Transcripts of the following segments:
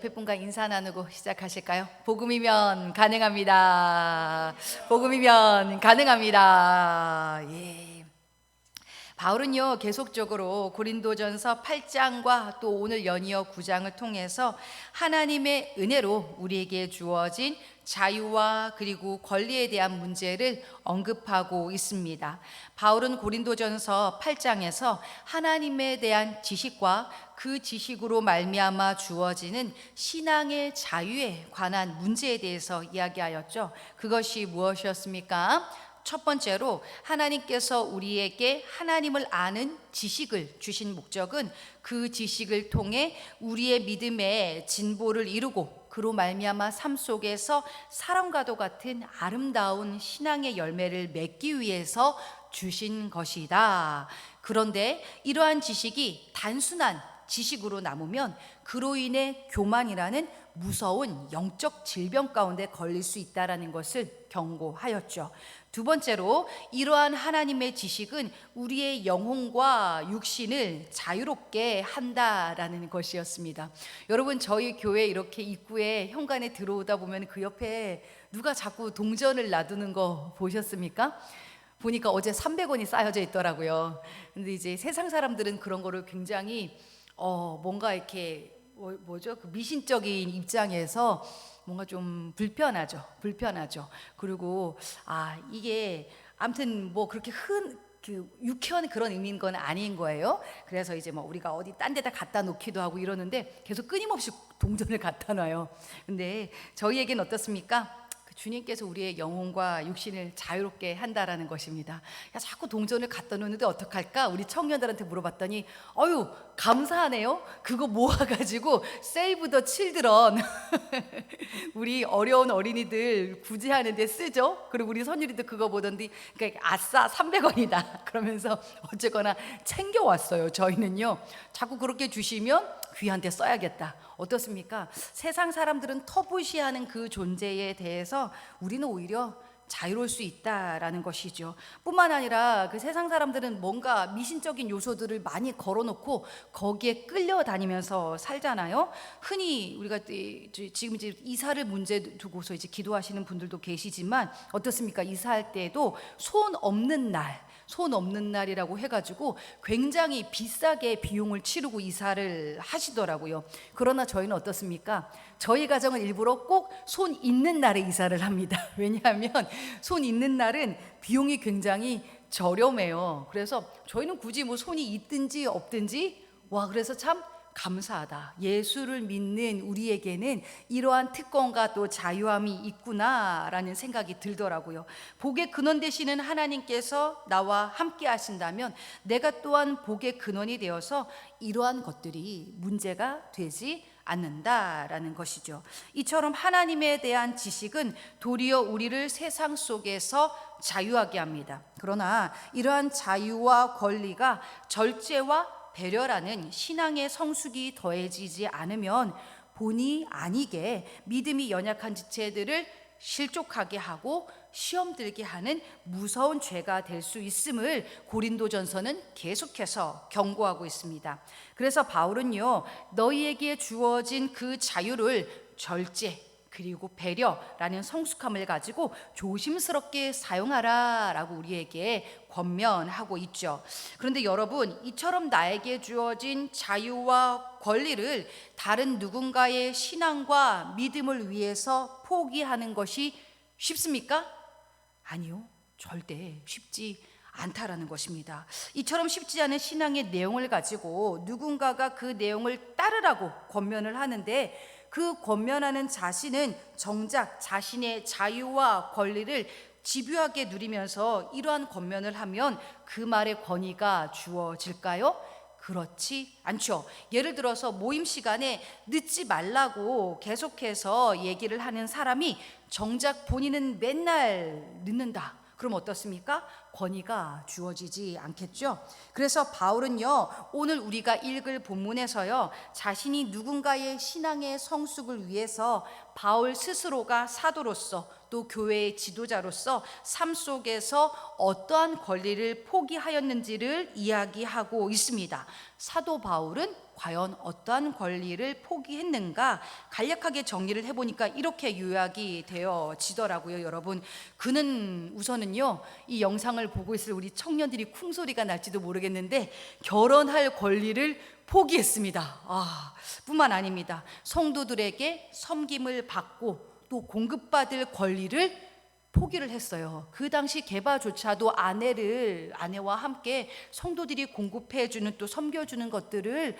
옆에 분과 인사 나누고 시작하실까요? 복음이면 가능합니다. 복음이면 가능합니다. 예. 바울은요, 계속적으로 고린도전서 8장과 또 오늘 연이어 9장을 통해서 하나님의 은혜로 우리에게 주어진 자유와 그리고 권리에 대한 문제를 언급하고 있습니다. 바울은 고린도전서 8장에서 하나님에 대한 지식과 그 지식으로 말미암아 주어지는 신앙의 자유에 관한 문제에 대해서 이야기하였죠. 그것이 무엇이었습니까? 첫 번째로 하나님께서 우리에게 하나님을 아는 지식을 주신 목적은 그 지식을 통해 우리의 믿음의 진보를 이루고 그로 말미암아 삶 속에서 사랑과도 같은 아름다운 신앙의 열매를 맺기 위해서 주신 것이다. 그런데 이러한 지식이 단순한 지식으로 남으면 그로 인해 교만이라는 무서운 영적 질병 가운데 걸릴 수 있다는 것을 경고하였죠. 두 번째로 이러한 하나님의 지식은 우리의 영혼과 육신을 자유롭게 한다라는 것이었습니다. 여러분, 저희 교회 이렇게 입구에 현관에 들어오다 보면 그 옆에 누가 자꾸 동전을 놔두는 거 보셨습니까? 보니까 어제 300원이 쌓여져 있더라고요. 근데 이제 세상 사람들은 그런 거를 굉장히 뭔가 이렇게 뭐죠? 그 미신적인 입장에서 뭔가 좀 불편하죠. 그리고 이게 아무튼 뭐 그렇게 유쾌한 그런 의미인 건 아닌 거예요. 그래서 이제 뭐 우리가 어디 딴 데다 갖다 놓기도 하고 이러는데 계속 끊임없이 동전을 갖다 놔요. 근데 저희에겐 어떻습니까? 주님께서 우리의 영혼과 육신을 자유롭게 한다라는 것입니다. 야, 자꾸 동전을 갖다 놓는데 어떡할까? 우리 청년들한테 물어봤더니 어유 감사하네요. 그거 모아가지고 세이브 더 칠드런 우리 어려운 어린이들 구제하는 데 쓰죠. 그리고 우리 선율이도 그거 보던데 그러니까 아싸 300원이다 그러면서 어쨌거나 챙겨왔어요. 저희는요 자꾸 그렇게 주시면 귀한 데 써야겠다. 어떻습니까? 세상 사람들은 터부시하는 그 존재에 대해서 우리는 오히려 자유로울 수 있다라는 것이죠. 뿐만 아니라 그 세상 사람들은 뭔가 미신적인 요소들을 많이 걸어놓고 거기에 끌려다니면서 살잖아요. 흔히 우리가 지금 이제 이사를 문제 두고서 이제 기도하시는 분들도 계시지만 어떻습니까? 이사할 때도 손 없는 날이라고 해가지고 굉장히 비싸게 비용을 치르고 이사를 하시더라고요. 그러나 저희는 어떻습니까? 저희 가정은 일부러 꼭 손 있는 날에 이사를 합니다. 왜냐하면 손 있는 날은 비용이 굉장히 저렴해요. 그래서 저희는 굳이 뭐 손이 있든지 없든지 그래서 참 감사하다. 예수를 믿는 우리에게는 이러한 특권과 또 자유함이 있구나라는 생각이 들더라고요. 복의 근원 되시는 하나님께서 나와 함께 하신다면 내가 또한 복의 근원이 되어서 이러한 것들이 문제가 되지 않는다라는 것이죠. 이처럼 하나님에 대한 지식은 도리어 우리를 세상 속에서 자유하게 합니다. 그러나 이러한 자유와 권리가 절제와 배려라는 신앙의 성숙이 더해지지 않으면 본의 아니게 믿음이 연약한 지체들을 실족하게 하고 시험 들게 하는 무서운 죄가 될 수 있음을 고린도전서는 계속해서 경고하고 있습니다. 그래서 바울은요, 너희에게 주어진 그 자유를 절제 그리고 배려라는 성숙함을 가지고 조심스럽게 사용하라라고 우리에게 권면하고 있죠. 그런데 여러분, 이처럼 나에게 주어진 자유와 권리를 다른 누군가의 신앙과 믿음을 위해서 포기하는 것이 쉽습니까? 아니요, 절대 쉽지 않다라는 것입니다. 이처럼 쉽지 않은 신앙의 내용을 가지고 누군가가 그 내용을 따르라고 권면을 하는데 그 권면하는 자신은 정작 자신의 자유와 권리를 집요하게 누리면서 이러한 권면을 하면 그 말의 권위가 주어질까요? 그렇지 않죠. 예를 들어서 모임 시간에 늦지 말라고 계속해서 얘기를 하는 사람이 정작 본인은 맨날 늦는다. 그럼 어떻습니까? 권위가 주어지지 않겠죠. 그래서 바울은요, 오늘 우리가 읽을 본문에서요, 자신이 누군가의 신앙의 성숙을 위해서 바울 스스로가 사도로서 또 교회의 지도자로서 삶 속에서 어떠한 권리를 포기하였는지를 이야기하고 있습니다. 사도 바울은 과연 어떠한 권리를 포기했는가? 간략하게 정리를 해보니까 이렇게 요약이 되어지더라고요. 여러분, 그는 우선은요, 이 영상을 보고 있을 우리 청년들이 쿵소리가 날지도 모르겠는데 결혼할 권리를 포기했습니다. 뿐만 아닙니다. 성도들에게 섬김을 받고 또 공급받을 권리를 포기를 했어요. 그 당시 개바조차도 아내와 함께 성도들이 공급해주는 또 섬겨주는 것들을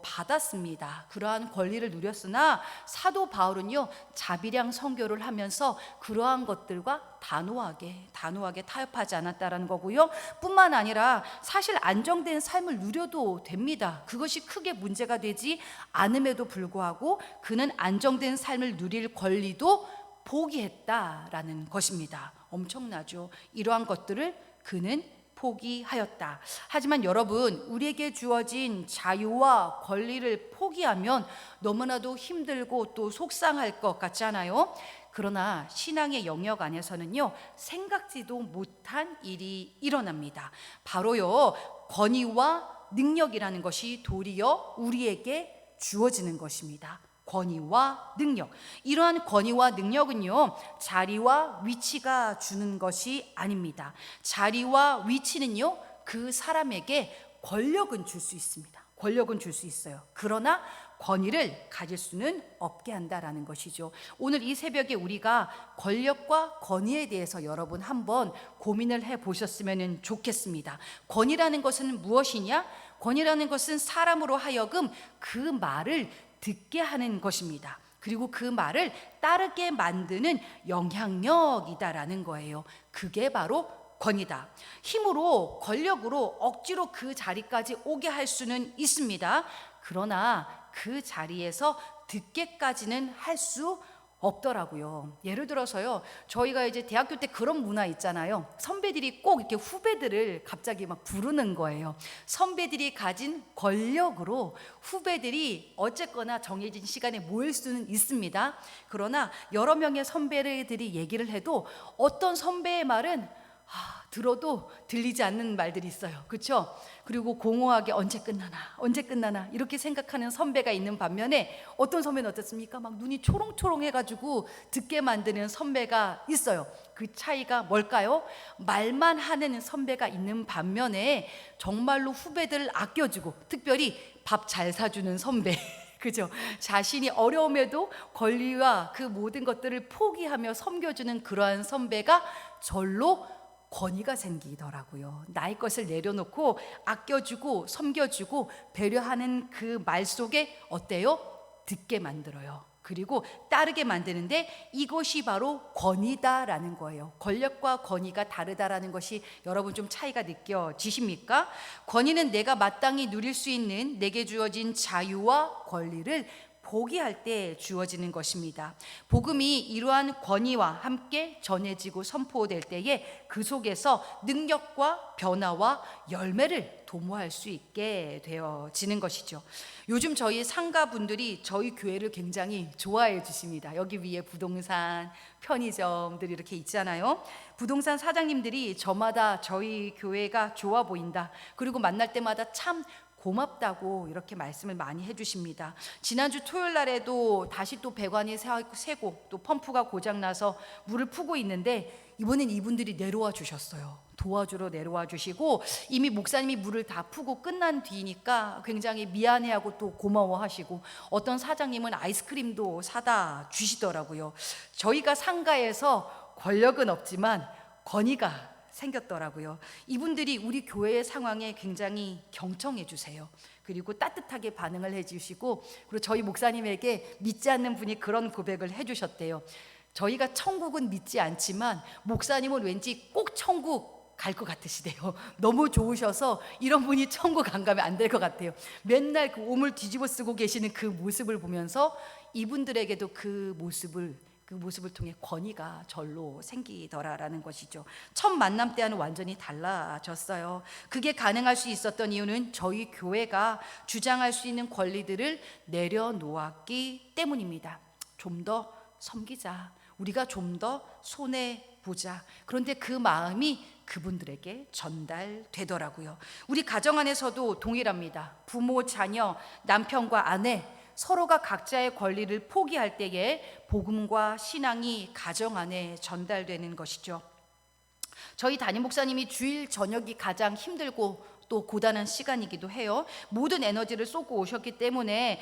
받았습니다. 그러한 권리를 누렸으나 사도 바울은요, 자비량 선교를 하면서 그러한 것들과 단호하게 타협하지 않았다라는 거고요. 뿐만 아니라 사실 안정된 삶을 누려도 됩니다. 그것이 크게 문제가 되지 않음에도 불구하고 그는 안정된 삶을 누릴 권리도 포기했다라는 것입니다. 엄청나죠. 이러한 것들을 그는 포기하였다. 하지만 여러분, 우리에게 주어진 자유와 권리를 포기하면 너무나도 힘들고 또 속상할 것 같지 않아요? 그러나 신앙의 영역 안에서는요, 생각지도 못한 일이 일어납니다. 바로요, 권위와 능력이라는 것이 도리어 우리에게 주어지는 것입니다. 권위와 능력. 이러한 권위와 능력은요, 자리와 위치가 주는 것이 아닙니다. 자리와 위치는요, 그 사람에게 권력은 줄 수 있습니다. 권력은 줄 수 있어요. 그러나 권위를 가질 수는 없게 한다라는 것이죠. 오늘 이 새벽에 우리가 권력과 권위에 대해서 여러분 한번 고민을 해보셨으면 좋겠습니다. 권위라는 것은 무엇이냐? 권위라는 것은 사람으로 하여금 그 말을 듣게 하는 것입니다. 그리고 그 말을 따르게 만드는 영향력이다라는 거예요. 그게 바로 권위다. 힘으로, 권력으로 억지로 그 자리까지 오게 할 수는 있습니다. 그러나 그 자리에서 듣게까지는 할 수 없더라고요. 예를 들어서요, 저희가 이제 대학교 때 그런 문화 있잖아요. 선배들이 꼭 이렇게 후배들을 갑자기 막 부르는 거예요. 선배들이 가진 권력으로 후배들이 어쨌거나 정해진 시간에 모일 수는 있습니다. 그러나 여러 명의 선배들이 얘기를 해도 어떤 선배의 말은 들어도 들리지 않는 말들이 있어요. 그렇죠? 그리고 공허하게 언제 끝나나 이렇게 생각하는 선배가 있는 반면에 어떤 선배는 어떻습니까? 막 눈이 초롱초롱 해가지고 듣게 만드는 선배가 있어요. 그 차이가 뭘까요? 말만 하는 선배가 있는 반면에 정말로 후배들을 아껴주고 특별히 밥 잘 사주는 선배, 그죠? 자신이 어려움에도 권리와 그 모든 것들을 포기하며 섬겨주는 그러한 선배가 절로 권위가 생기더라고요. 나의 것을 내려놓고 아껴주고 섬겨주고 배려하는 그 말 속에 어때요? 듣게 만들어요. 그리고 따르게 만드는데 이것이 바로 권위다라는 거예요. 권력과 권위가 다르다라는 것이 여러분 좀 차이가 느껴지십니까? 권위는 내가 마땅히 누릴 수 있는 내게 주어진 자유와 권리를 포기할 때 주어지는 것입니다. 복음이 이러한 권위와 함께 전해지고 선포될 때에 그 속에서 능력과 변화와 열매를 도모할 수 있게 되어지는 것이죠. 요즘 저희 상가분들이 저희 교회를 굉장히 좋아해 주십니다. 여기 위에 부동산, 편의점들이 이렇게 있잖아요. 부동산 사장님들이 저마다 저희 교회가 좋아 보인다. 그리고 만날 때마다 참 고맙다고 이렇게 말씀을 많이 해주십니다. 지난주 토요일 날에도 다시 또 배관이 새고 또 펌프가 고장나서 물을 푸고 있는데 이번엔 이분들이 내려와 주셨어요. 도와주러 내려와 주시고 이미 목사님이 물을 다 푸고 끝난 뒤니까 굉장히 미안해하고 또 고마워하시고 어떤 사장님은 아이스크림도 사다 주시더라고요. 저희가 상가에서 권력은 없지만 권위가 생겼더라고요. 이분들이 우리 교회의 상황에 굉장히 경청해 주세요. 그리고 따뜻하게 반응을 해주시고 그리고 저희 목사님에게 믿지 않는 분이 그런 고백을 해주셨대요. 저희가 천국은 믿지 않지만 목사님은 왠지 꼭 천국 갈 것 같으시대요. 너무 좋으셔서 이런 분이 천국 안 가면 안 될 것 같아요. 맨날 그 옷을 뒤집어 쓰고 계시는 그 모습을 보면서 이분들에게도 그 모습을 그 모습을 통해 권위가 절로 생기더라라는 것이죠. 첫 만남 때와는 완전히 달라졌어요. 그게 가능할 수 있었던 이유는 저희 교회가 주장할 수 있는 권리들을 내려놓았기 때문입니다. 좀 더 섬기자, 우리가 좀 더 손해보자. 그런데 그 마음이 그분들에게 전달되더라고요. 우리 가정 안에서도 동일합니다. 부모, 자녀, 남편과 아내 서로가 각자의 권리를 포기할 때에 복음과 신앙이 가정 안에 전달되는 것이죠. 저희 담임 목사님이 주일 저녁이 가장 힘들고 또 고단한 시간이기도 해요. 모든 에너지를 쏟고 오셨기 때문에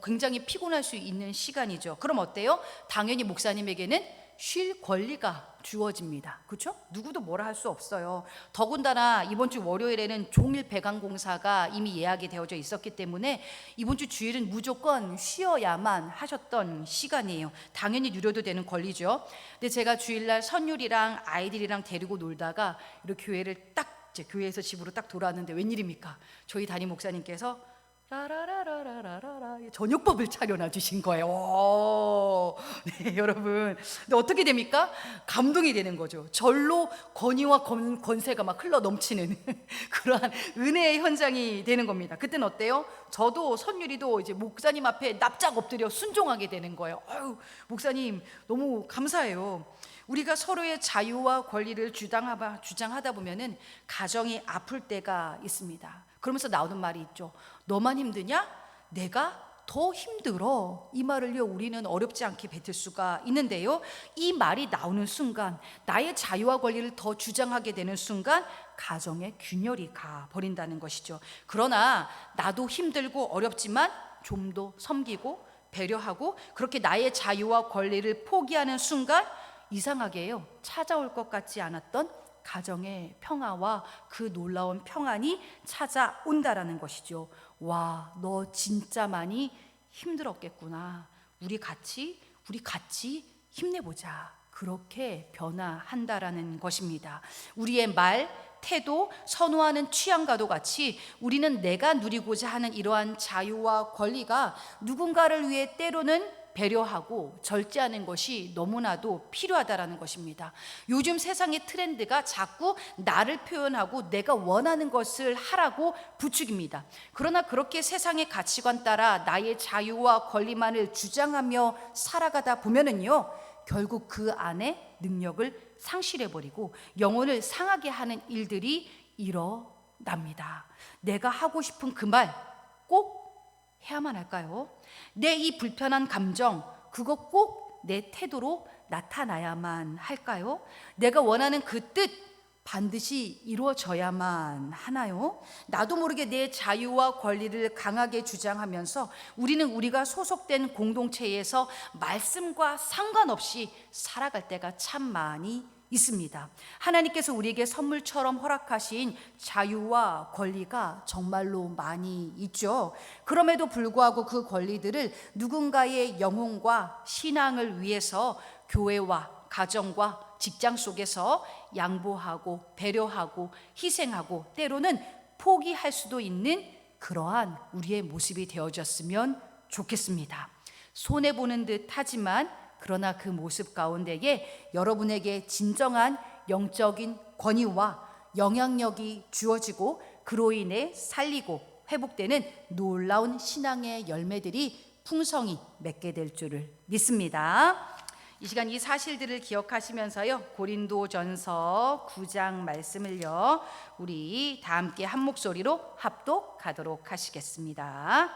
굉장히 피곤할 수 있는 시간이죠. 그럼 어때요? 당연히 목사님에게는 쉴 권리가 주어집니다. 그렇죠? 누구도 뭐라 할 수 없어요. 더군다나 이번 주 월요일에는 종일 배관공사가 이미 예약이 되어져 있었기 때문에 이번 주 주일은 무조건 쉬어야만 하셨던 시간이에요. 당연히 누려도 되는 권리죠. 근데 제가 주일날 선율이랑 아이들이랑 데리고 놀다가 이렇게 교회를 딱 제 교회에서 집으로 딱 돌아왔는데 웬일입니까? 저희 담임 목사님께서 라라라라라라라 저녁법을 차려놔 주신 거예요. 네, 여러분. 근데 어떻게 됩니까? 감동이 되는 거죠. 절로 권위와 권세가 막 흘러 넘치는 그러한 은혜의 현장이 되는 겁니다. 그때는 어때요? 저도 선율이도 이제 목사님 앞에 납작 엎드려 순종하게 되는 거예요. 아유, 목사님 너무 감사해요. 우리가 서로의 자유와 권리를 주장하다 보면은 가정이 아플 때가 있습니다. 그러면서 나오는 말이 있죠. 너만 힘드냐? 내가 더 힘들어. 이 말을요, 우리는 어렵지 않게 뱉을 수가 있는데요, 이 말이 나오는 순간, 나의 자유와 권리를 더 주장하게 되는 순간 가정의 균열이 가버린다는 것이죠. 그러나 나도 힘들고 어렵지만 좀 더 섬기고 배려하고 그렇게 나의 자유와 권리를 포기하는 순간 이상하게요, 찾아올 것 같지 않았던 가정의 평화와 그 놀라운 평안이 찾아온다라는 것이죠. 와, 너 진짜 많이 힘들었겠구나. 우리 같이 힘내보자. 그렇게 변화한다라는 것입니다. 우리의 말, 태도, 선호하는 취향과도 같이 우리는 내가 누리고자 하는 이러한 자유와 권리가 누군가를 위해 때로는 배려하고 절제하는 것이 너무나도 필요하다라는 것입니다. 요즘 세상의 트렌드가 자꾸 나를 표현하고 내가 원하는 것을 하라고 부추깁니다. 그러나 그렇게 세상의 가치관 따라 나의 자유와 권리만을 주장하며 살아가다 보면은요, 결국 그 안에 능력을 상실해버리고 영혼을 상하게 하는 일들이 일어납니다. 내가 하고 싶은 그 말 꼭 해야만 할까요? 내 이 불편한 감정, 그거 꼭 내 태도로 나타나야만 할까요? 내가 원하는 그 뜻 반드시 이루어져야만 하나요? 나도 모르게 내 자유와 권리를 강하게 주장하면서 우리는 우리가 소속된 공동체에서 말씀과 상관없이 살아갈 때가 참 많이 있습니다. 하나님께서 우리에게 선물처럼 허락하신 자유와 권리가 정말로 많이 있죠. 그럼에도 불구하고 그 권리들을 누군가의 영혼과 신앙을 위해서 교회와 가정과 직장 속에서 양보하고 배려하고 희생하고 때로는 포기할 수도 있는 그러한 우리의 모습이 되어졌으면 좋겠습니다. 손해보는 듯 하지만 그러나 그 모습 가운데에 여러분에게 진정한 영적인 권위와 영향력이 주어지고 그로 인해 살리고 회복되는 놀라운 신앙의 열매들이 풍성히 맺게 될 줄을 믿습니다. 이 시간 이 사실들을 기억하시면서요, 고린도전서 9장 말씀을요, 우리 다 함께 한 목소리로 합독하도록 하시겠습니다.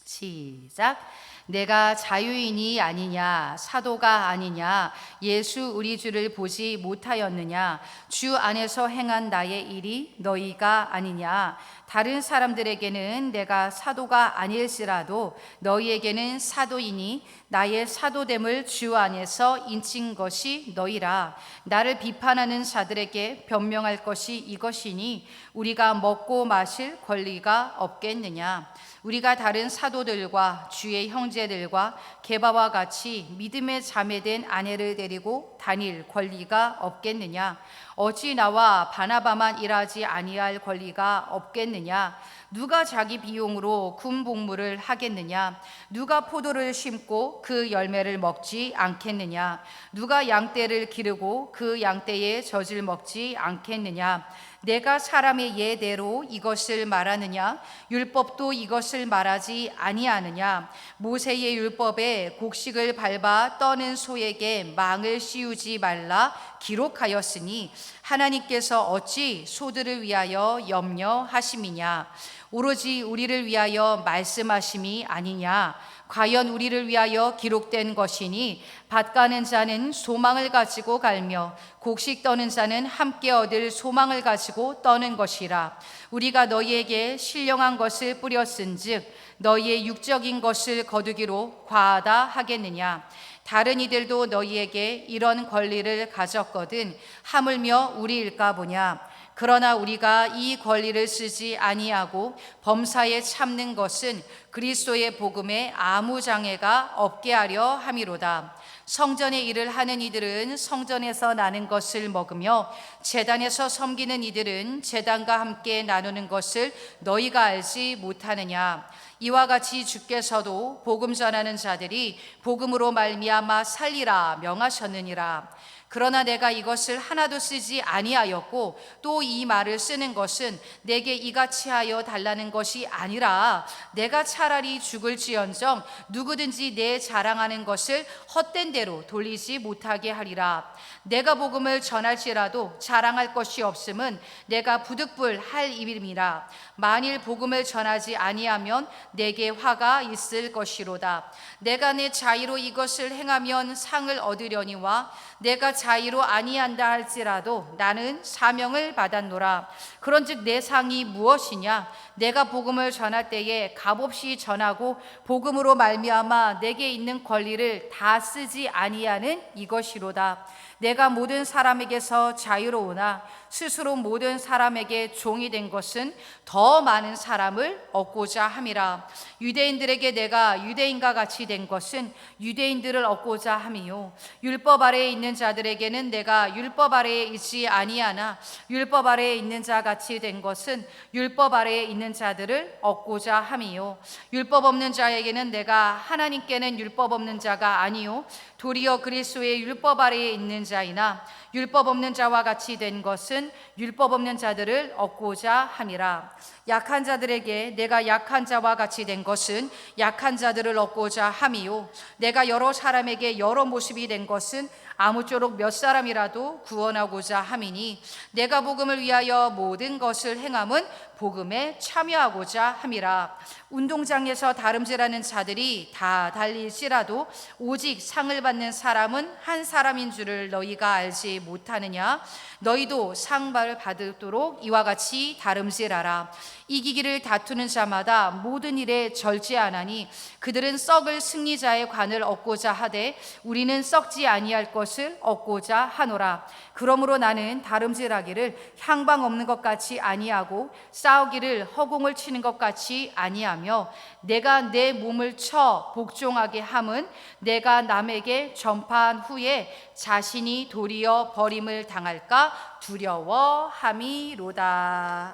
시작. 내가 자유인이 아니냐, 사도가 아니냐, 예수 우리 주를 보지 못하였느냐, 주 안에서 행한 나의 일이 너희가 아니냐, 다른 사람들에게는 내가 사도가 아닐지라도 너희에게는 사도이니 나의 사도됨을 주 안에서 인친 것이 너희라. 나를 비판하는 자들에게 변명할 것이 이것이니 우리가 먹고 마실 권리가 없겠느냐. 우리가 다른 사도들과 주의 형제들과 게바와 같이 믿음의 자매된 아내를 데리고 다닐 권리가 없겠느냐. 어찌 나와 바나바만 일하지 아니할 권리가 없겠느냐. 누가 자기 비용으로 군복무를 하겠느냐? 누가 포도를 심고 그 열매를 먹지 않겠느냐? 누가 양떼를 기르고 그 양떼의 젖을 먹지 않겠느냐? 내가 사람의 예대로 이것을 말하느냐? 율법도 이것을 말하지 아니하느냐? 모세의 율법에 곡식을 밟아 떠는 소에게 망을 씌우지 말라 기록하였으니 하나님께서 어찌 소들을 위하여 염려하심이냐? 오로지 우리를 위하여 말씀하심이 아니냐? 과연 우리를 위하여 기록된 것이니 밭 가는 자는 소망을 가지고 갈며 곡식 떠는 자는 함께 얻을 소망을 가지고 떠는 것이라. 우리가 너희에게 신령한 것을 뿌렸은즉 너희의 육적인 것을 거두기로 과하다 하겠느냐? 다른 이들도 너희에게 이런 권리를 가졌거든 하물며 우리일까 보냐? 그러나 우리가 이 권리를 쓰지 아니하고 범사에 참는 것은 그리스도의 복음에 아무 장애가 없게 하려 함이로다. 성전의 일을 하는 이들은 성전에서 나는 것을 먹으며 제단에서 섬기는 이들은 제단과 함께 나누는 것을 너희가 알지 못하느냐? 이와 같이 주께서도 복음 전하는 자들이 복음으로 말미암아 살리라 명하셨느니라. 그러나 내가 이것을 하나도 쓰지 아니하였고 또 이 말을 쓰는 것은 내게 이같이 하여 달라는 것이 아니라 내가 차라리 죽을지언정 누구든지 내 자랑하는 것을 헛된 대로 돌리지 못하게 하리라. 내가 복음을 전할지라도 자랑할 것이 없음은 내가 부득불할 일임이라. 만일 복음을 전하지 아니하면 내게 화가 있을 것이로다. 내가 내 자의로 이것을 행하면 상을 얻으려니와 내가 자의로 아니한다 할지라도 나는 사명을 받았노라. 그런즉 내 상이 무엇이냐? 내가 복음을 전할 때에 값없이 전하고 복음으로 말미암아 내게 있는 권리를 다 쓰지 아니하는 이것이로다. 내가 모든 사람에게서 자유로우나 스스로 모든 사람에게 종이 된 것은 더 많은 사람을 얻고자 함이라. 유대인들에게 내가 유대인과 같이 된 것은 유대인들을 얻고자 함이요 율법 아래에 있는 자들에게는 내가 율법 아래에 있지 아니하나 율법 아래에 있는 자 같이 된 것은 율법 아래에 있는 자들을 얻고자 함이요 율법 없는 자에게는 내가 하나님께는 율법 없는 자가 아니요 도리어 그리스도의 율법 아래에 있는 자이나 율법 없는 자와 같이 된 것은 율법 없는 자들을 얻고자 함이라. 약한 자들에게 내가 약한 자와 같이 된 것은 약한 자들을 얻고자 함이요 내가 여러 사람에게 여러 모습이 된 것은 아무쪼록 몇 사람이라도 구원하고자 함이니 내가 복음을 위하여 모든 것을 행함은 복음에 참여하고자 함이라. 운동장에서 다름질하는 자들이 다 달릴지라도 오직 상을 받는 사람은 한 사람인 줄을 너희가 알지 못하느냐? 너희도 상을 받도록 이와 같이 다름질하라. 이기기를 다투는 자마다 모든 일에 절제하나니 그들은 썩을 승리자의 관을 얻고자 하되 우리는 썩지 아니할 것을 얻고자 하노라. 그러므로 나는 다름질하기를 향방 없는 것 같이 아니하고 싸우기를 허공을 치는 것 같이 아니하며 내가 내 몸을 쳐 복종하게 함은 내가 남에게 전파한 후에 자신이 도리어 버림을 당할까 두려워함이로다.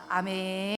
아멘.